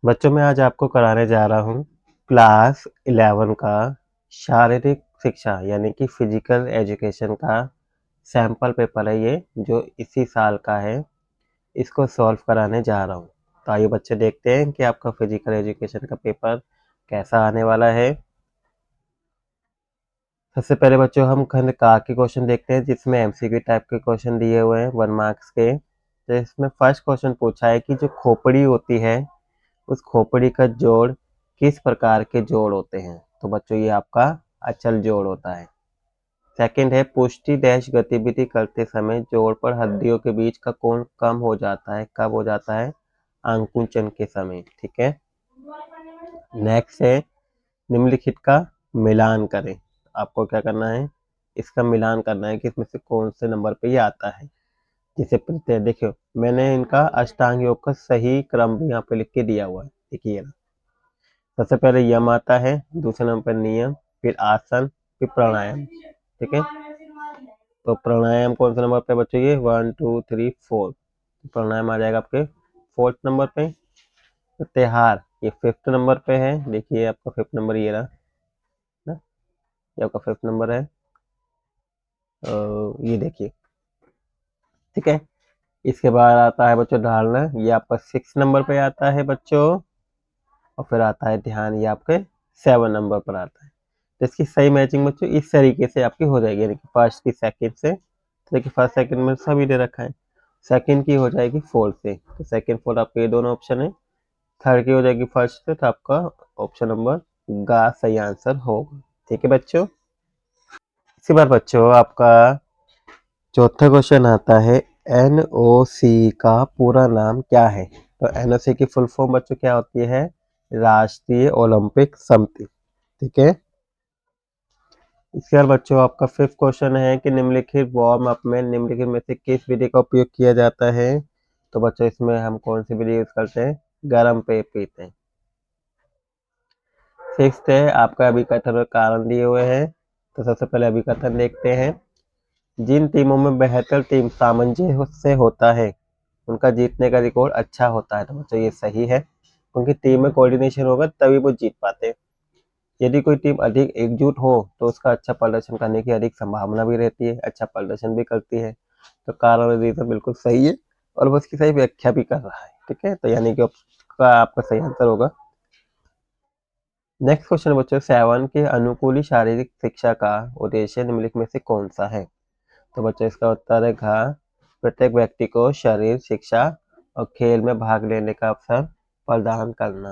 बच्चों मैं आज आपको कराने जा रहा हूँ क्लास 11 का शारीरिक शिक्षा यानी कि फिजिकल एजुकेशन का सैम्पल पेपर है ये जो इसी साल का है। इसको सॉल्व कराने जा रहा हूँ। तो आइए बच्चे देखते हैं कि आपका फिजिकल एजुकेशन का पेपर कैसा आने वाला है। सबसे पहले बच्चों हम खंड का के क्वेश्चन देखते हैं जिसमें एमसीक्यू टाइप के क्वेश्चन दिए हुए हैं 1 मार्क्स के। तो इसमें फर्स्ट क्वेश्चन पूछा है कि जो खोपड़ी होती है उस खोपड़ी का जोड़ किस प्रकार के जोड़ होते हैं। तो बच्चों ये आपका अचल जोड़ होता है। सेकंड है पुष्टि डैश गतिविधि करते समय जोड़ पर हड्डियों के बीच का कोण कम हो जाता है, कब हो जाता है? आंकुचन के समय। ठीक है। नेक्स्ट है निम्नलिखित का मिलान करें। आपको क्या करना है? इसका मिलान करना है कि इसमें से कौन से नंबर पे ये आता है। जिसे प्रत्यय देखियो मैंने इनका अष्टांग योग का सही क्रम भी यहाँ पे लिख के दिया हुआ है। देखिए ना, सबसे पहले यम आता है, दूसरे नंबर पर नियम, फिर आसन, फिर प्राणायाम। ठीक है। तो प्राणायाम कौन सा नंबर पे बच्चों? ये 1 2 3 4। प्राणायाम आ जाएगा आपके 4th नंबर पे। तो त्योहार ये 5th नंबर पे है। देखिए आपका 5th नंबर ये रहा ना, ये आपका 5th नंबर है। ये देखिए। ठीक है। इसके बाद आता है बच्चों ढालना, ये आपका 6 नंबर पे आता है बच्चों। और फिर आता है ध्यान, ये आपके 7 नंबर पर आता है। तो इसकी सही मैचिंग बच्चों इस तरीके से आपकी हो जाएगी, यानी कि फर्स्ट की सेकंड से। तो देखिए फर्स्ट सेकंड में सभी दे रखा है, सेकंड की हो जाएगी फोर्थ से, तो सेकंड फोर्थ आपके ये दोनों ऑप्शन है। थर्ड की हो जाएगी फर्स्ट से, तो आपका ऑप्शन नंबर गा सही आंसर होगा। ठीक है बच्चों। इसी बार बच्चों आपका चौथा क्वेश्चन आता है एनओसी का पूरा नाम क्या है। तो एनओसी की फुल फॉर्म बच्चों क्या होती है? राष्ट्रीय ओलंपिक समिति। ठीक है। इसके बाद बच्चों आपका 5th क्वेश्चन है कि निम्नलिखित वार्म अप में निम्नलिखित में से किस विधि का उपयोग किया जाता है। तो बच्चों इसमें हम कौन सी विधि यूज करते हैं? गर्म पेय पीते हैं। 6th है आपका अभिकथन और कारण दिए हुए हैं। तो सबसे पहले अभिकथन देखते हैं। जिन टीमों में बेहतर टीम सामंजस्य से होता है उनका जीतने का रिकॉर्ड अच्छा होता है। तो बच्चों ये सही है, क्योंकि टीम में कोऑर्डिनेशन होगा तभी वो जीत पाते हैं। यदि कोई टीम अधिक एकजुट हो तो उसका अच्छा प्रदर्शन करने की अधिक संभावना भी रहती है, अच्छा प्रदर्शन भी करती है। तो कारण और रीजन बिल्कुल सही है और वो उसकी सही व्याख्या भी कर रहा है। ठीक है। तो यानी कि आपका सही आंसर होगा। नेक्स्ट क्वेश्चन बच्चों 7 के अनुकूली शारीरिक शिक्षा का उद्देश्य निम्नलिखित में से कौन सा है। तो बच्चों इसका उत्तर है घ प्रत्येक व्यक्ति को शरीर शिक्षा और खेल में भाग लेने का अवसर प्रदान करना।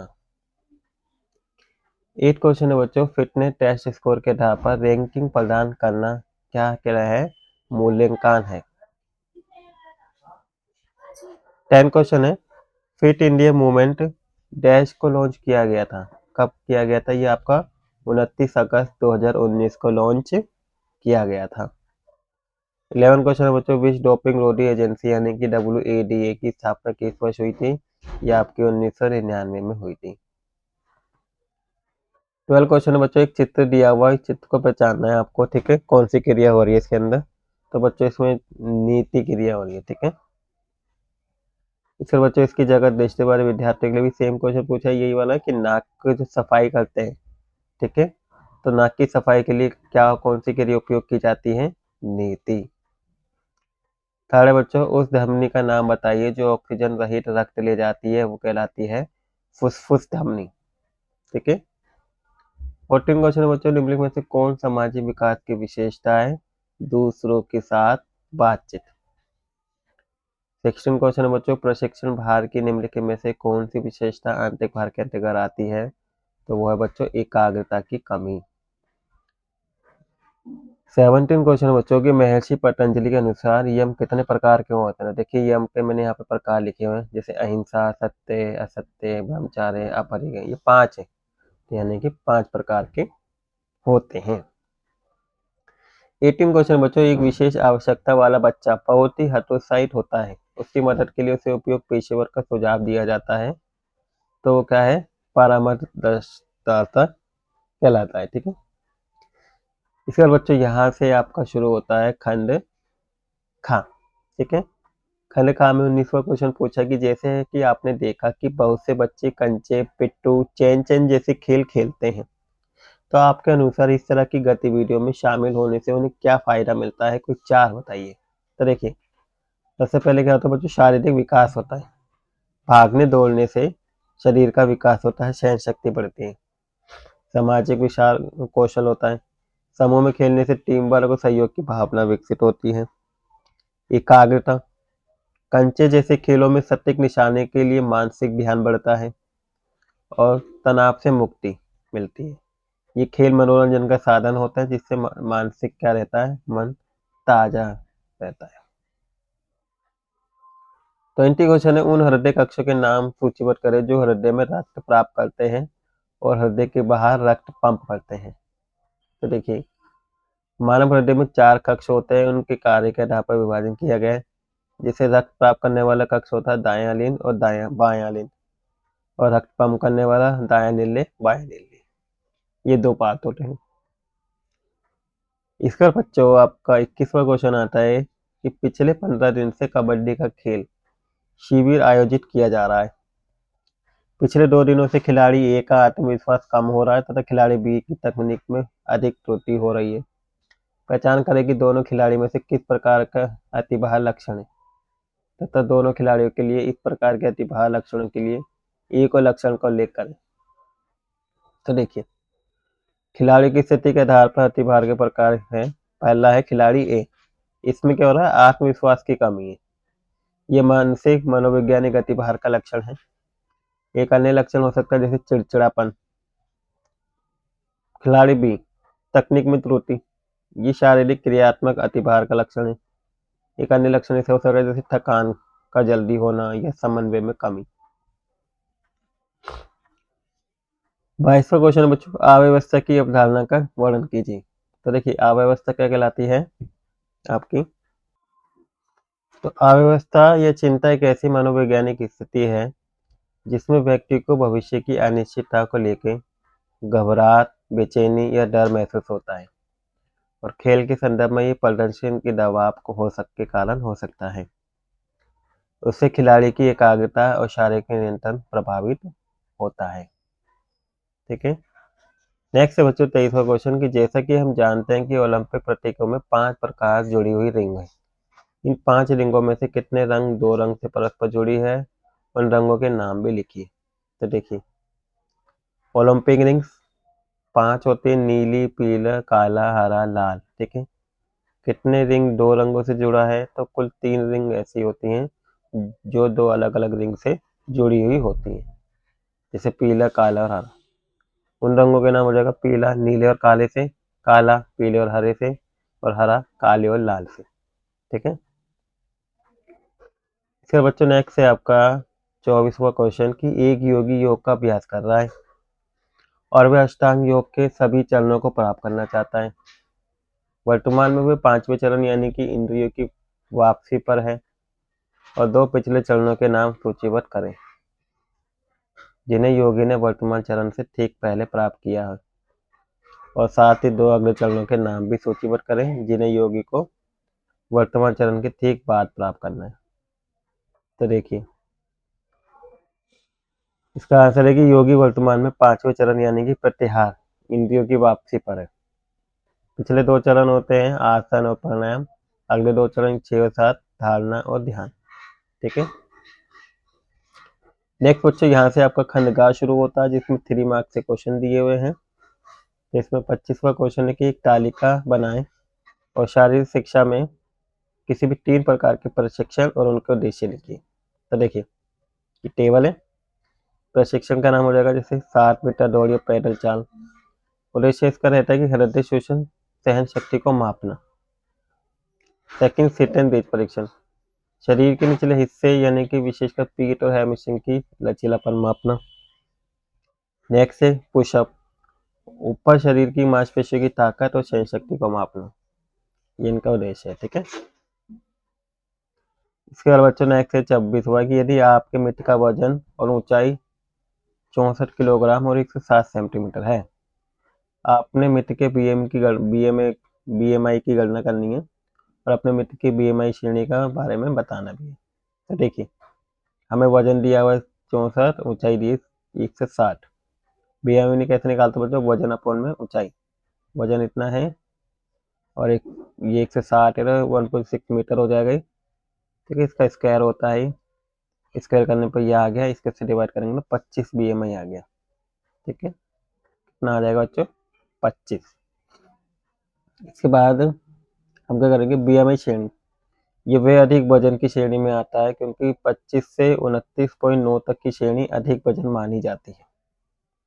8 क्वेश्चन है बच्चों फिटनेस टेस्ट स्कोर के आधार पर रैंकिंग प्रदान करना क्या कह है? मूल्यांकन है। 10 क्वेश्चन है फिट इंडिया मूवमेंट डैश को लॉन्च किया गया था, कब किया गया था? ये आपका 29 अगस्त 2019 को लॉन्च किया गया था। 11 क्वेश्चन है बच्चों विश्व डोपिंग रोधी एजेंसी यानी कि WADA की स्थापना किस वर्ष हुई थी? ये आपकी 1999 में हुई थी। 12 क्वेश्चन है बच्चों एक चित्र दिया हुआ है, इस चित्र को पहचानना है आपको। ठीक है। कौन सी क्रिया हो रही है इसके अंदर? तो बच्चों इसमें नीति क्रिया हो रही है। ठीक है। फिर बच्चों इसकी जगह देखते वाले विद्यार्थियों के लिए भी सेम क्वेश्चन पूछा है, यही वाला कि नाक की जो सफाई करते हैं। ठीक है। तो नाक की सफाई के लिए क्या कौन सी क्रिया उपयोग की जाती है? नीति। थर्ड बच्चों उस धमनी का नाम बताइए जो ऑक्सीजन रहित रक्त ले जाती है, वो कहलाती है फुसफुस धमनी। ठीक है। 14 क्वेश्चन बच्चों निम्नलिखित में से कौन सामाजिक विकास की विशेषता है? दूसरों के साथ बातचीत। 16 क्वेश्चन बच्चों प्रशिक्षण भार की निम्नलिखित में से कौन सी विशेषता आंतरिक भार के अंतर्गत आती है? तो वो है बच्चों एकाग्रता की कमी। 17 क्वेश्चन बच्चों की महर्षि पतंजलि के अनुसार यम कितने प्रकार के होते हैं? देखिए यम पे मैंने यहाँ पे प्रकार लिखे हुए हैं, जैसे अहिंसा, सत्य, असत्य, ब्रह्मचर्य, अपरिग्रह, ये 5 है। यानी कि 5 प्रकार के होते हैं। 18 क्वेश्चन बच्चों एक विशेष आवश्यकता वाला बच्चा बहुत ही हतोत्साहित होता है, उसकी मदद के लिए उसे उपयुक्त पेशेवर का सुझाव दिया जाता है। तो वो क्या है? परामर्शदाता कहलाता है। ठीक है। इसके बाद बच्चों यहाँ से आपका शुरू होता है खंड खा। ठीक है। खंड का में 19वां क्वेश्चन पूछा कि जैसे कि आपने देखा कि बहुत से बच्चे कंचे, पिट्टू, चैन चैन जैसे खेल खेलते हैं, तो आपके अनुसार इस तरह की गतिविधियों में शामिल होने से उन्हें क्या फायदा मिलता है? कोई 4 बताइए। तो देखिए, सबसे पहले क्या होता है बच्चों, शारीरिक विकास होता है। भागने दौड़ने से शरीर का विकास होता है, सहन शक्ति बढ़ती है। सामाजिक विचार कौशल होता है। समूह में खेलने से टीम वर्क और सहयोग की भावना विकसित होती है। एकाग्रता, कंचे जैसे खेलों में सटीक निशाने के लिए मानसिक ध्यान बढ़ता है और तनाव से मुक्ति मिलती है। ये खेल मनोरंजन का साधन होता है जिससे मानसिक क्या रहता है, मन ताजा रहता है। 20 क्वेश्चन है, उन हृदय कक्षों के नाम सूचीबद्ध करें जो हृदय में रक्त प्राप्त करते हैं और हृदय के बाहर रक्त पंप करते हैं। तो देखिए, मानव हृदय में 4 कक्ष होते हैं, उनके कार्य के आधार पर विभाजन किया गया है। जिसे रक्त प्राप्त करने वाला कक्ष होता है दायां लिन और बायां लिन, और रक्त पंप करने वाला दायां नीले बायां नीले। ये 2 पार्ट होते हैं। इसका बच्चों आपका 21वां क्वेश्चन आता है कि पिछले 15 दिन से कबड्डी का खेल शिविर आयोजित किया जा रहा है। पिछले 2 दिनों से खिलाड़ी ए का आत्मविश्वास कम हो रहा है तथा खिलाड़ी बी की तकनीक में अधिक त्रुटि हो रही है। पहचान करें कि दोनों खिलाड़ी में से किस प्रकार का अतिभार लक्षण है तथा दोनों खिलाड़ियों के लिए इस प्रकार के अतिभार लक्षणों के लिए एक और लक्षण का उल्लेख करें। तो देखिए, खिलाड़ी की स्थिति के आधार पर अतिभार के प्रकार है। पहला है खिलाड़ी ए, इसमें क्या हो रहा है, आत्मविश्वास की कमी है। ये मानसिक मनोवैज्ञानिक अतिभार का लक्षण है। एक अन्य लक्षण हो सकता है जैसे चिड़चिड़ापन। खिलाड़ी बी, तकनीक में त्रुटि, ये शारीरिक क्रियात्मक अतिभार का लक्षण है। एक अन्य लक्षण ऐसे हो सकता है जैसे थकान का जल्दी होना या समन्वय में कमी। 22वां क्वेश्चन बच्चों, अव्यवस्था की अवधारणा का वर्णन कीजिए। तो देखिए, अव्यवस्था क्या कहलाती है आपकी? तो अव्यवस्था या चिंता एक ऐसी मनोवैज्ञानिक स्थिति है जिसमें व्यक्ति को भविष्य की अनिश्चितता को लेकर घबराहट, बेचैनी या डर महसूस होता है, और खेल के संदर्भ में ये प्रदर्शन के दबाव को के कारण हो सकता है। उससे खिलाड़ी की एकाग्रता और शारीरिक नियंत्रण प्रभावित होता है। ठीक है। नेक्स्ट है बच्चों 23वां क्वेश्चन कि जैसा कि हम जानते हैं कि ओलंपिक प्रतीकों में 5 प्रकार जुड़ी हुई रिंग है। इन 5 रिंगों में से कितने रंग 2 रंग से परस्पर जुड़ी है? उन रंगों के नाम भी लिखिए। तो देखिए, ओलंपिक रिंग्स 5 होती है, नीली, पीला, काला, हरा, लाल। ठीक है। कितने रिंग 2 रंगों से जुड़ा है? तो कुल 3 रिंग ऐसी होती हैं जो 2 अलग अलग रिंग से जुड़ी हुई होती है, जैसे पीला, काला और हरा। उन रंगों के नाम हो जाएगा पीला नीले और काले से, काला पीले और हरे से, और हरा काले और लाल से। ठीक है। इसके बच्चों नेक्स्ट है आपका 24वां क्वेश्चन कि एक योगी योग का अभ्यास कर रहा है और वह अष्टांग योग के सभी चरणों को प्राप्त करना चाहता है। वर्तमान में वह 5वें चरण यानी कि इंद्रियों की वापसी पर है, और 2 पिछले चरणों के नाम सूचीबद्ध करें जिन्हें योगी ने वर्तमान चरण से ठीक पहले प्राप्त किया है, और साथ ही 2 अगले चरणों के नाम भी सूचीबद्ध करें जिन्हें योगी को वर्तमान चरण के ठीक बाद प्राप्त करना है। तो देखिए, इसका आंसर है कि योगी वर्तमान में 5वें चरण यानी कि प्रत्याहार इंद्रियों की वापसी पर है। पिछले 2 चरण होते हैं आसन और प्राणायाम, अगले 2 चरण 6 और 7 धारणा और ध्यान। ठीक है। नेक्स्ट बच्चों, यहाँ से आपका खंड ग शुरू होता है जिसमें 3 मार्क्स से क्वेश्चन दिए हुए हैं। इसमें 25वां क्वेश्चन है कि एक तालिका बनाएं और शारीरिक शिक्षा में किसी भी 3 प्रकार के प्रशिक्षण और उनके उद्देश्य लिखिए। तो देखिए, ये टेबल है। प्रशिक्षण का नाम हो जाएगा जैसे 7 मीटर दौड़ या पैदल चाल। उद्देश्य इसका रहता है कि हृदय शोषण सहन शक्ति को मापना। सेकंड, सिट एंड बेंच परीक्षण, शरीर के निचले हिस्से यानी कि विशेषकर पीठ और हैमस्ट्रिंग की लचीलापन मापना। नेक्स्ट है पुशअप, ऊपर शरीर की मांसपेशियों की ताकत और सहन शक्ति को मापना। ये इनका उद्देश्य है। ठीक है। इसके बाद बच्चों नेक्स्ट है 26वां कि यदि आपके मित्र का वजन और ऊंचाई 64 किलोग्राम और 107 सेंटीमीटर है, आपने मित्र के बीएमआई की गणना करनी है और अपने मित्र की बीएमआई श्रेणी का बारे में बताना भी है। तो देखिए हमें वजन दिया हुआ है 64, ऊंचाई दी 160। BMI कैसे निकालते बच्चों, वजन अपॉन में ऊंचाई। वजन इतना है और एक ये 160 है, 1.6 मीटर हो जाएगा। ठीक है, इसका स्क्वायर होता है, स्क्वायर करने पर ये आ गया, इसके से डिवाइड करेंगे ना 25 BMI आ गया। ठीक है, कितना आ जाएगा बच्चों, 25। इसके बाद हम क्या करेंगे, BMI श्रेणी, ये वे अधिक वजन की श्रेणी में आता है क्योंकि 25 से 29.9 तक की श्रेणी अधिक वजन मानी जाती है।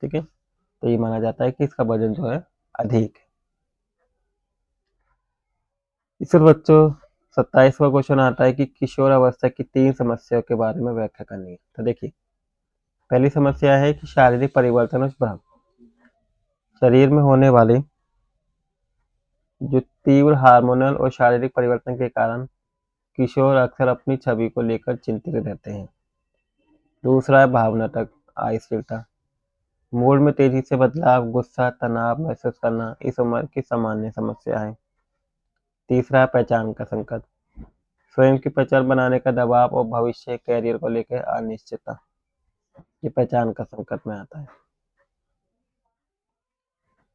ठीक है, तो ये माना जाता है कि इसका वजन जो है अधिक है। इससे बच्चों 27वां क्वेश्चन आता है कि किशोर अवस्था की 3 समस्याओं के बारे में व्याख्या करनी है। तो देखिए पहली समस्या है कि शारीरिक परिवर्तन और भ्रम। शरीर में होने वाले जो तीव्र हार्मोनल और शारीरिक परिवर्तन के कारण किशोर अक्सर अपनी छवि को लेकर चिंतित रहते हैं। दूसरा है भावनात्मक अस्थिरता, मूड में तेजी से बदलाव, गुस्सा, तनाव महसूस करना इस उम्र की सामान्य समस्या है। तीसरा है पहचान का संकट, स्वयं की पहचान बनाने का दबाव और भविष्य कैरियर को लेकर अनिश्चितता, ये पहचान का संकट में आता है।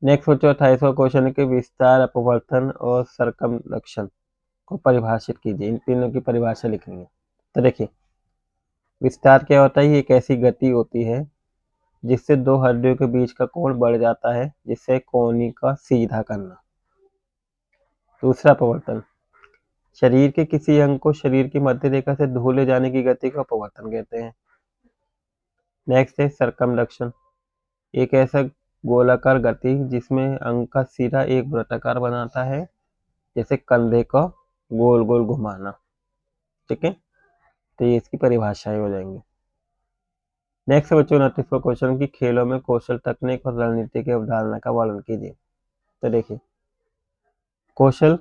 नेक्स्ट बच्चों 28वां क्वेश्चन है कि विस्तार, अपवर्तन और सरकमलक्षण को परिभाषित कीजिए। इन तीनों की परिभाषा लिखनी है। तो देखिए विस्तार क्या होता है, ये एक ऐसी गति होती है जिससे दो हड्डियों के बीच का कोण बढ़ जाता है, जिससे कोहनी का सीधा करना। दूसरा अपवर्तन, शरीर के किसी अंग को शरीर की मध्य रेखा से दूर ले जाने की गति को अपवर्तन कहते हैं। नेक्स्ट है सरकमलक्षण, एक ऐसा गोलाकार गति जिसमें अंग का सिरा एक वृत्ताकार बनाता है, जैसे कंधे को गोल गोल घुमाना। ठीक है, तो ये इसकी परिभाषाएं हो जाएंगी। नेक्स्ट बच्चों 29वां क्वेश्चन की खेलों में कौशल, तकनीक और रणनीति की अवधारणा का वर्णन कीजिए। तो देखिए कौशल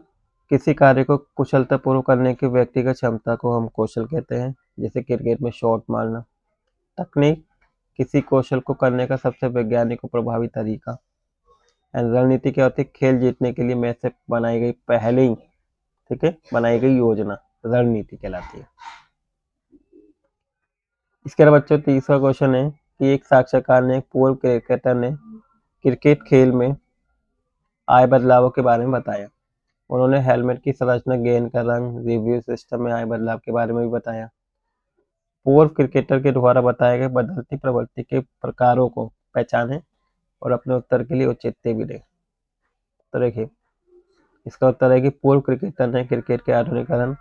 किसी कार्य को कुशलतापूर्वक करने की व्यक्तिगत क्षमता को हम कौशल कहते हैं, जैसे क्रिकेट में शॉट मारना। तकनीक किसी कौशल को करने का सबसे वैज्ञानिक और प्रभावी तरीका। रणनीति क्या होती है, खेल जीतने के लिए मैच से बनाई गई पहले ही, ठीक है, बनाई गई योजना रणनीति कहलाती है। इसके अलावा बच्चों 30वां क्वेश्चन है कि एक साक्षात्कार ने पूर्व क्रिकेटर ने क्रिकेट खेल में आए बदलावों के बारे में बताया। उन्होंने हेलमेट की संरचना, गेंद का रंग, रिव्यू सिस्टम में आए बदलाव के बारे में भी बताया। पूर्व क्रिकेटर के द्वारा बताए गए बदलती प्रवृत्ति के प्रकारों को पहचानें और अपने उत्तर के लिए औचित्य भी दें। तो देखिए इसका उत्तर है कि पूर्व क्रिकेटर ने क्रिकेट के आधुनिकीकरण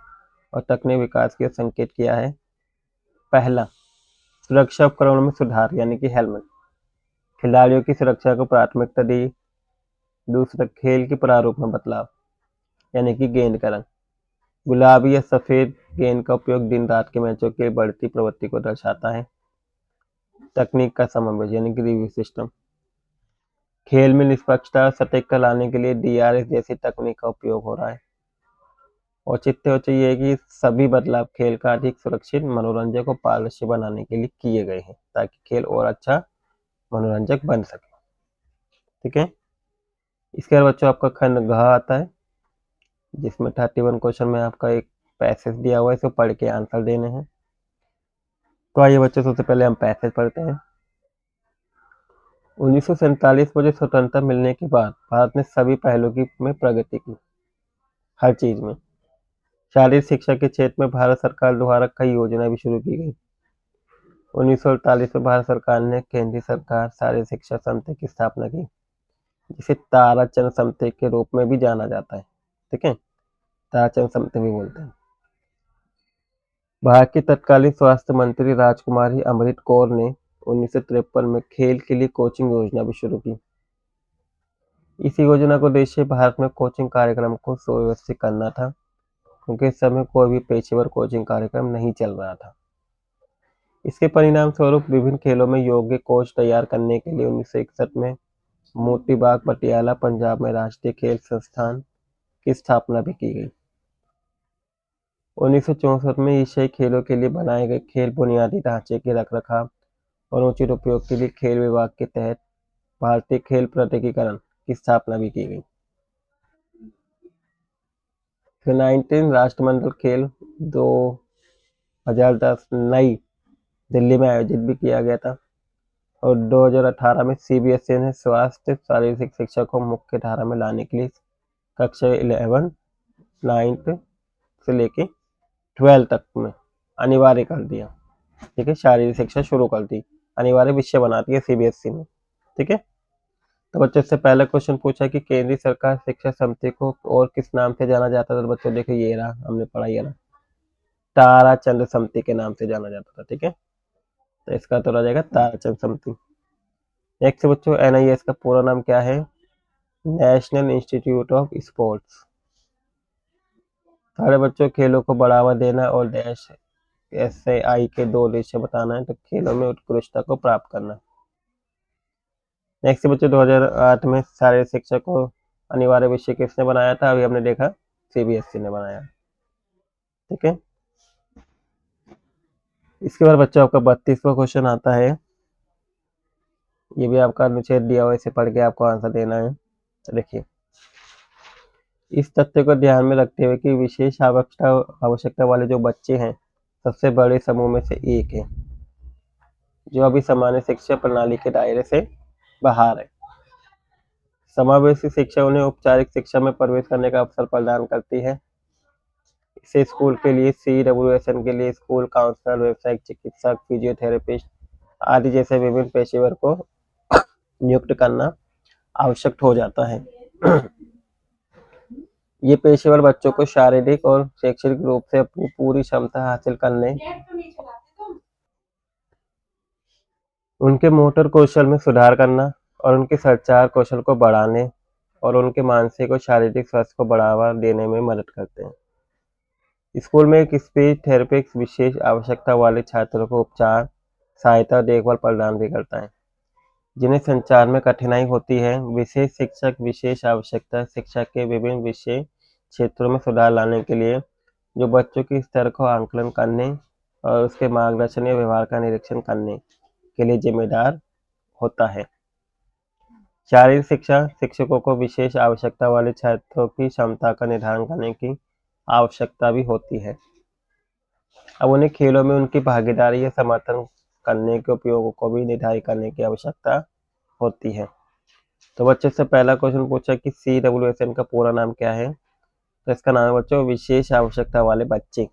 और तकनीक विकास के संकेत किया है। पहला, सुरक्षा उपकरणों में सुधार यानी कि हेलमेट, खिलाड़ियों की सुरक्षा को प्राथमिकता दी। दूसरा, खेल के प्रारूप में बदलाव यानी कि गेंद का रंग, गुलाबी या सफेद गेंद का उपयोग दिन रात के मैचों की बढ़ती प्रवृत्ति को दर्शाता है। तकनीक का समावेश यानी कि रिव्यू सिस्टम, खेल में निष्पक्षता और सटीकता लाने के लिए DRS जैसी तकनीक का उपयोग हो रहा है। औचित्य हो चाहिए कि सभी बदलाव खेल का अधिक सुरक्षित, मनोरंजक और पारदर्शी बनाने के लिए किए गए हैं, ताकि खेल और अच्छा मनोरंजक बन सके। ठीक है, इसके बाद बच्चों आपका खंड घ आता है, जिसमें 31 क्वेश्चन में आपका एक पैसेज दिया हुआ है, इसको पढ़ के आंसर देने हैं। तो आइए बच्चों सबसे पहले हम पैसेज पढ़ते हैं। 1947 में स्वतंत्रता मिलने के बाद भारत ने सभी पहलुओं में प्रगति की, हर चीज में। शारीरिक शिक्षा के क्षेत्र में भारत सरकार द्वारा कई योजनाएं भी शुरू की गई। 1948 में भारत सरकार ने केंद्रीय सरकार शारीरिक शिक्षा समिति की स्थापना की, जिसे ताराचंद समिति के रूप में भी जाना जाता है। ठीक है, ताराचंद समिति भी बोलते हैं। भारत की तत्कालीन स्वास्थ्य मंत्री राजकुमारी अमृत कौर ने 1953 में खेल के लिए कोचिंग योजना भी शुरू की। इस योजना का उद्देश्य भारत में कोचिंग कार्यक्रम को सुव्यवस्थित करना था, क्योंकि इस समय कोई भी पेशेवर कोचिंग कार्यक्रम नहीं चल रहा था। इसके परिणाम स्वरूप विभिन्न खेलों में योग्य कोच तैयार करने के लिए 1961 में मोती बाग पटियाला पंजाब में राष्ट्रीय खेल संस्थान की स्थापना भी की गई। 1964 में एशियाई खेलों के लिए बनाए गए खेल बुनियादी ढांचे के रखरखाव और उचित उपयोग के लिए खेल विभाग के तहत भारतीय खेल प्राधिकरण की स्थापना भी की गई। फिर 19 राष्ट्रमंडल खेल 2 2010 नई दिल्ली में आयोजित भी किया गया था। और 2018 में सीबीएसई ने स्वास्थ्य शारीरिक शिक्षा को मुख्य धारा में लाने के लिए कक्षा 11 9th से लेके 12 तक में अनिवार्य कर दिया। ठीक है, शारीरिक शिक्षा शुरू कर दी, अनिवार्य विषय बना दिया सीबीएसई ने। ठीक है, तो बच्चों से पहला क्वेश्चन पूछा कि केंद्रीय सरकार शिक्षा समिति को और किस नाम से जाना जाता था। तो बच्चों देखो ये रहा, हमने पढ़ा ये रहा, ताराचंद समिति के नाम से जाना जाता था। ठीक है, तो इसका तो रह जाएगा ताराचंद समिति। नेक्स्ट बच्चों, एनआईएस का पूरा नाम क्या है? National institute of sports. सारे बच्चों, खेलों को बढ़ावा देना और डैश एसआई के 2 उद्देश्य बताना है। तो खेलों में उत्कृष्टता को प्राप्त करना। नेक्स्ट बच्चों, 2008 में शारीरिक शिक्षा को अनिवार्य विषय किसने बनाया था? अभी हमने देखा सीबीएसई ने बनाया। ठीक है, इसके बाद बच्चों आपका 32वां क्वेश्चन आता है। ये भी आपका अनुच्छेद दिया हुआ, इसे पढ़ के आपको आंसर देना है। देखिए, इस तथ्य को ध्यान में रखते हुए कि विशेष आवश्यकता वाले जो बच्चे हैं सबसे बड़े समूह में से एक है, जो अभी सामान्य शिक्षा प्रणाली के दायरे से बाहर है। समावेशी शिक्षा उन्हें औपचारिक शिक्षा में प्रवेश करने का अवसर प्रदान करती है। इसे स्कूल के लिए CWSN के लिए स्कूल काउंसलर, व्यावसायिक चिकित्सक, फिजियोथेरेपिस्ट आदि जैसे विभिन्न पेशेवर को नियुक्त करना आवश्यक हो जाता है। ये पेशेवर बच्चों को शारीरिक और शैक्षणिक रूप से अपनी पूरी क्षमता हासिल करने, उनके मोटर कौशल में सुधार करना और उनके संचार कौशल को बढ़ाने और उनके मानसिक और शारीरिक स्वास्थ्य को बढ़ावा देने में मदद करते हैं। स्कूल में एक स्पीच थेरेपिस्ट विशेष आवश्यकता वाले छात्रों को उपचार, सहायता और देखभाल प्रदान भी करता है। जिन्हें संचार में कठिनाई होती है, विशेष शिक्षक विशेष आवश्यकता शिक्षा के विभिन्न विषय क्षेत्रों में सुधार लाने के लिए जो बच्चों के स्तर को आंकलन करने और उसके मार्गदर्शन या व्यवहार का निरीक्षण करने के लिए जिम्मेदार होता है। शारीरिक शिक्षा शिक्षकों को विशेष आवश्यकता वाले छात्रों की क्षमता का निर्धारण करने की आवश्यकता भी होती है। अब उन्हें खेलों में उनकी भागीदारी या समर्थन करने के उपयोगों को भी निर्धारित करने की आवश्यकता होती है। तो बच्चों से पहला क्वेश्चन पूछा कि CWSN का पूरा नाम क्या है? तो इसका नाम है बच्चों विशेष आवश्यकता वाले बच्चे।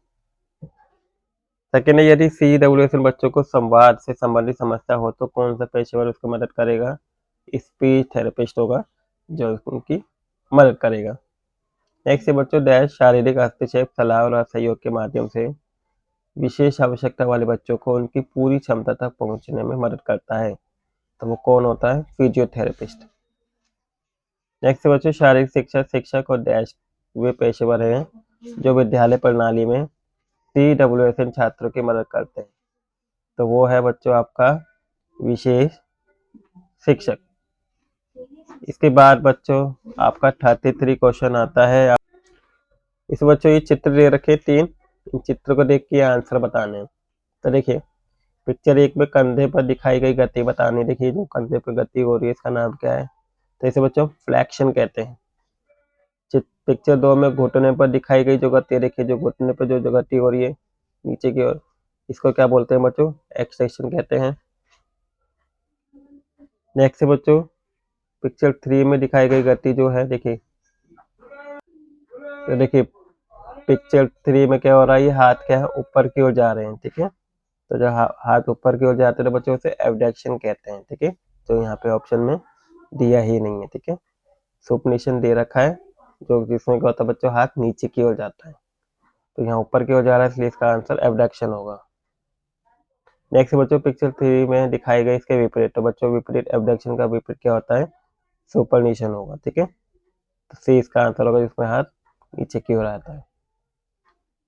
सेकेंड है, यदि CWSN बच्चों को संवाद से संबंधित समस्या हो तो कौन सा पेशेवर उसको मदद करेगा? स्पीच थेरेपिस्ट होगा जो उनकी मदद करेगा। नेक्स्ट है बच्चों, डैश शारीरिक हस्तक्षेप, सलाह और सहयोग के माध्यम से विशेष आवश्यकता वाले बच्चों को उनकी पूरी क्षमता तक पहुंचने में मदद करता है। तो वो कौन होता है? फिजियोथेरेपिस्ट। नेक्स्ट बच्चों, शारीरिक शिक्षा शिक्षक और डैश वे पेशेवर हैं जो विद्यालय प्रणाली में CWSN छात्रों की मदद करते हैं। तो वो है बच्चों आपका विशेष शिक्षक। इसके बाद बच्चों आपका 33 क्वेश्चन आता है। इस बच्चों ये चित्र दे रखे 3, इन चित्र को देख के आंसर बताने हैं। तो देखिए, पिक्चर 1 में कंधे पर दिखाई गई गति बतानी। देखिए जो कंधे पर गति हो रही है इसका नाम क्या है? तो इसे बच्चों फ्लैक्शन कहते हैं। पिक्चर 2 में घुटने पर दिखाई गई जो गति, देखिए जो घुटने पर जो गति हो रही है नीचे की ओर, इसको क्या बोलते हैं बच्चों? एक्सटेंशन कहते हैं। नेक्स्ट बच्चों, पिक्चर 3 में दिखाई गई गति जो है, देखिए तो देखिए पिक्चर 3 में क्या हो रहा है? ये हाथ क्या है? ऊपर की ओर जा रहे हैं। ठीक है, तो जब हाथ ऊपर की ओर जाते हैं तो बच्चों उसे एबडक्शन कहते हैं। ठीक है, तो यहाँ पे ऑप्शन में दिया ही नहीं है। ठीक है, सुपनेशन दे रखा है जो जिसमें क्या होता है बच्चों? हाथ नीचे की ओर जाता है, तो यहाँ ऊपर की ओर जा रहा है इसलिए इसका आंसर एबडक्शन होगा। नेक्स्ट बच्चों, पिक्चर 3 में दिखाई गई इसके विपरीत। तो बच्चों विपरीत एबडक्शन का विपरीत क्या होता है? सुपरनेशन होगा। ठीक है, तो सी इसका आंसर होगा जिसमें हाथ नीचे की ओर आता है।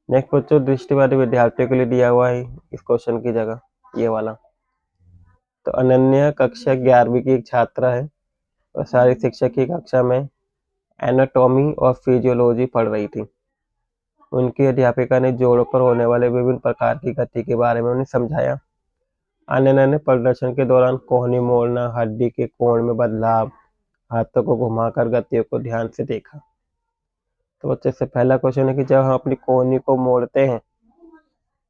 नेक्स्ट बच्चों, दृष्टिबाधित विद्यार्थियों के लिए दिया हुआ है इस क्वेश्चन की जगह ये वाला। तो अनन्या कक्षा 11वीं की एक छात्रा है और शारीरिक शिक्षा की कक्षा में एनाटॉमी और फिजियोलॉजी पढ़ रही थी। उनकी अध्यापिका ने जोड़ों पर होने वाले विभिन्न प्रकार की गति के बारे में उन्हें समझाया। अनन्या ने प्रदर्शन के दौरान कोहनी मोड़ना, हड्डी के कोण में बदलाव, हाथों को घुमाकर गतियों को ध्यान से देखा। तो बच्चे से पहला क्वेश्चन है कि जब हम अपनी कोहनी को मोड़ते हैं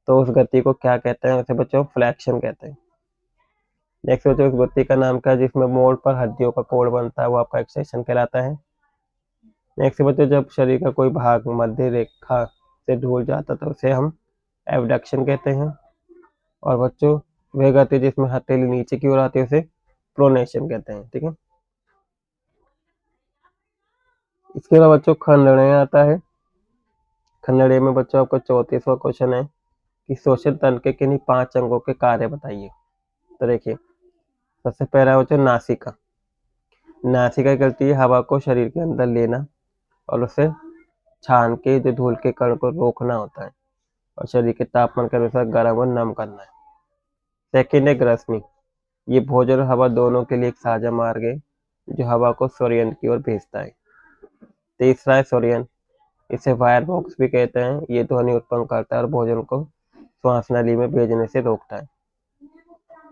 तो उस गति को क्या कहते हैं? उसे बच्चों फ्लैक्शन कहते हैं। नेक्स्ट बच्चों, उस गति का नाम क्या है जिसमें मोड़ पर हड्डियों का कोण बनता है? वो आपका एक्सटेंशन कहलाता है। नेक्स्ट बच्चों, जब शरीर का कोई भाग मध्य रेखा से दूर जाता है तो उसे हम एबडक्शन कहते हैं। और बच्चों, वह गति जिसमें हथेली नीचे की ओर आती है उसे प्रोनेशन कहते हैं। ठीक है। इसके अलावा बच्चों खंडणय आता है। खंडणय में बच्चों आपका 34वां क्वेश्चन है कि श्वसन तंत्र के किन्हीं 5 अंगों के कार्य बताइए। तो देखिए, सबसे पहला बच्चों नासिका। नासिका करती है हवा को शरीर के अंदर लेना और उसे छान के जो धूल के कण को रोकना होता है और शरीर के तापमान के अनुसार गर्म और नम करना है। सेकेंड है ग्रसनी। ये भोजन और हवा दोनों के लिए एक साझा मार्ग है जो हवा को स्वरयंत्र की ओर भेजता है। तीसरा है स्वरयंत्र। इसे वायर बॉक्स भी कहते हैं। ये ध्वनि उत्पन्न करता है और भोजन को श्वास नली में भेजने से रोकता है।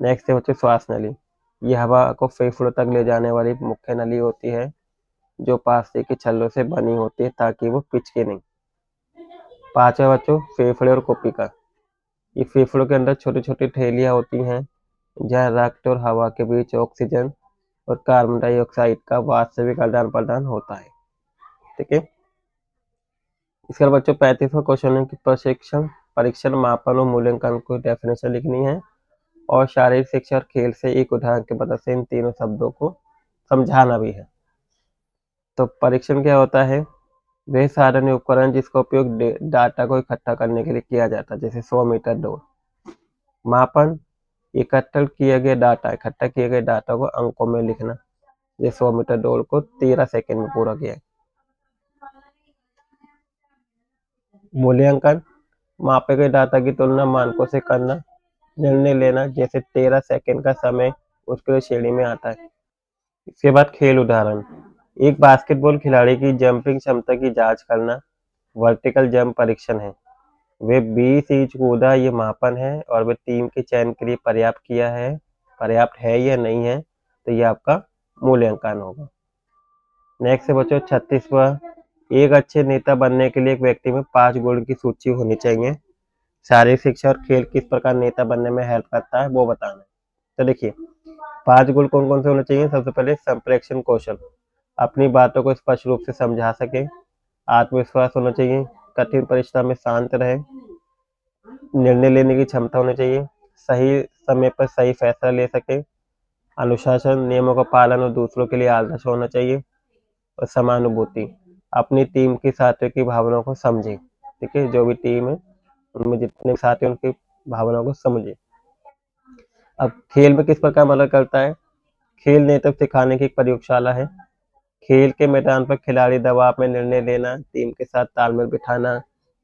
नेक्स्ट है बच्चों श्वास नली। ये हवा को फेफड़ों तक ले जाने वाली मुख्य नली होती है जो प्लास्टिक के छल्लों से बनी होती है ताकि वो पिचके नहीं। पांचवा बच्चों फेफड़े और कोशिका। ये फेफड़ों के अंदर छोटी छोटी थैलियां होती हैं जहाँ रक्त और हवा के बीच ऑक्सीजन और कार्बन डाइऑक्साइड का वास्तविक आदान प्रदान होता है। ठीक है। इसके बाद बच्चों 35वां क्वेश्चन है कि प्रशिक्षण, परीक्षण, मापन और मूल्यांकन को डेफिनेशन लिखनी है और शारीरिक शिक्षा और खेल से एक उदाहरण की मदद से इन तीनों शब्दों को समझाना भी है। तो परीक्षण क्या होता है? वह साधन या उपकरण जिसका उपयोग डाटा को इकट्ठा करने के लिए किया जाता है, जैसे 100 मीटर दौड़। मापन, इकट्ठा किए गए डाटा को अंकों में लिखना, जैसे 100 मीटर दौड़ को 13 सेकंड में पूरा किया। मूल्यांकन, मापे गए डाटा की तुलना मानकों से करना, निर्णय लेना, जैसे 13 सेकंड का समय उसके श्रेणी में आता है। इसके बाद खेल उदाहरण, एक बास्केटबॉल खिलाड़ी की जंपिंग क्षमता की जांच करना वर्टिकल जंप परीक्षण है। वे 20 इंच कूदा, ये मापन है और वे टीम के चयन के लिए पर्याप्त है या नहीं है, तो ये आपका मूल्यांकन होगा। नेक्स्ट है बच्चों 36वां, एक अच्छे नेता बनने के लिए एक व्यक्ति में 5 गुण की सूची होनी चाहिए। शारीरिक शिक्षा और खेल किस प्रकार नेता बनने में हेल्प करता है वो बताना है। तो देखिए 5 गुण कौन कौन से होने चाहिए? सबसे पहले संप्रेषण कौशल, अपनी बातों को स्पष्ट रूप से समझा सके। आत्मविश्वास होना चाहिए, कठिन परीक्षा में शांत रहे। निर्णय लेने की क्षमता होनी चाहिए, सही समय पर सही फैसला ले सके। अनुशासन, नियमों का पालन और दूसरों के लिए आदर्श होना चाहिए। और समानुभूति, अपनी टीम के साथियों की भावनाओं को समझे। ठीक है, जो भी टीम है उनमें जितने साथी उनकी भावनाओं को समझे। अब खेल में किस प्रकार मदद करता है? खेल नेतृत्व सिखाने की एक प्रयोगशाला है। खेल के मैदान पर खिलाड़ी दबाव में निर्णय लेना, टीम के साथ तालमेल बिठाना,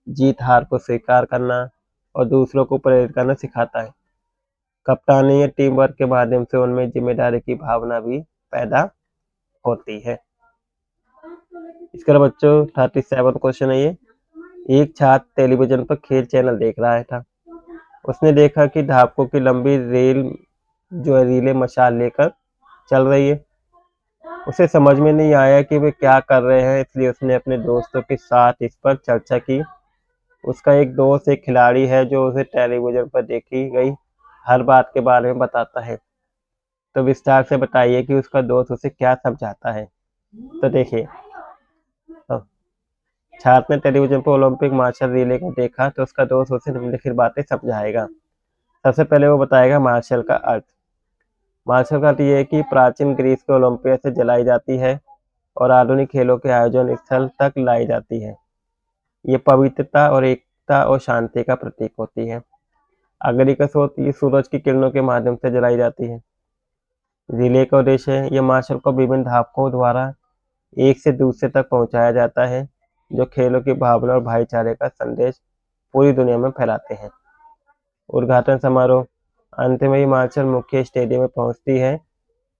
जीत हार को स्वीकार करना और दूसरों को प्रेरित करना सिखाता है। कप्तानी या टीम वर्क के माध्यम से उनमें जिम्मेदारी की भावना भी पैदा होती है। इसके अलावा बच्चों 37 क्वेश्चन है ये। एक छात्र टेलीविजन पर खेल चैनल देख रहा था। उसने देखा कि धावकों की लंबी रेल जो है रीले मशाल लेकर चल रही है। उसे समझ में नहीं आया कि वे क्या कर रहे हैं, इसलिए उसने अपने दोस्तों के साथ इस पर चर्चा की। उसका एक दोस्त एक खिलाड़ी है जो उसे टेलीविजन पर देखी गई हर बात के बारे में बताता है। तो विस्तार से बताइए कि उसका दोस्त उसे क्या समझाता है। तो देखिए, तो छात्र ने टेलीविजन पर ओलंपिक मार्शल रिले को देखा तो उसका दोस्त उसे निम्नलिखित बातें समझाएगा। सबसे पहले वो बताएगा मार्शल का अर्थ। मार्शल का अर्थ ये है कि प्राचीन ग्रीस के ओलंपिया से जलाई जाती है और आधुनिक खेलों के आयोजन स्थल तक लाई जाती है। ये पवित्रता और एकता और शांति का प्रतीक होती है। अग्नि का स्रोत, ये सूरज की किरणों के माध्यम से जलाई जाती है। रिले का उद्देश्य है, ये मार्शल को विभिन्न धावकों द्वारा एक से दूसरे तक पहुंचाया जाता है जो खेलों की भावना और भाईचारे का संदेश पूरी दुनिया में फैलाते हैं। उद्घाटन समारोह, अंत में ही मार्शल मुख्य स्टेडियम में पहुंचती है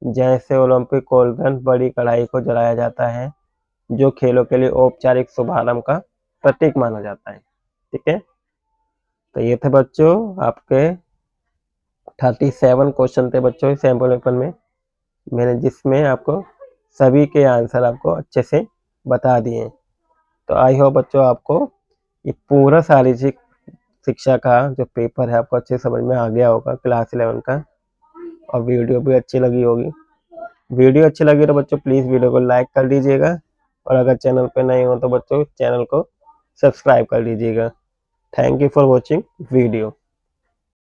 जैसे ओलंपिक गोल्डन बड़ी कढ़ाई को जलाया जाता है जो खेलों के लिए औपचारिक शुभारंभ का प्रतीक माना जाता है। ठीक है, तो ये थे बच्चों आपके 37 क्वेश्चन थे बच्चों सैंपल पेपर में, मैंने जिसमें आपको सभी के आंसर आपको अच्छे से बता दिए। तो आई होप बच्चों आपको ये पूरा शारीरिक शिक्षा का जो पेपर है आपको अच्छे समझ में आ गया होगा क्लास 11 का, और वीडियो भी अच्छी लगी होगी। वीडियो अच्छी लगी तो बच्चों प्लीज़ वीडियो को लाइक कर दीजिएगा, और अगर चैनल पे नए हो तो बच्चों चैनल को सब्सक्राइब कर लीजिएगा। Thank you for watching video.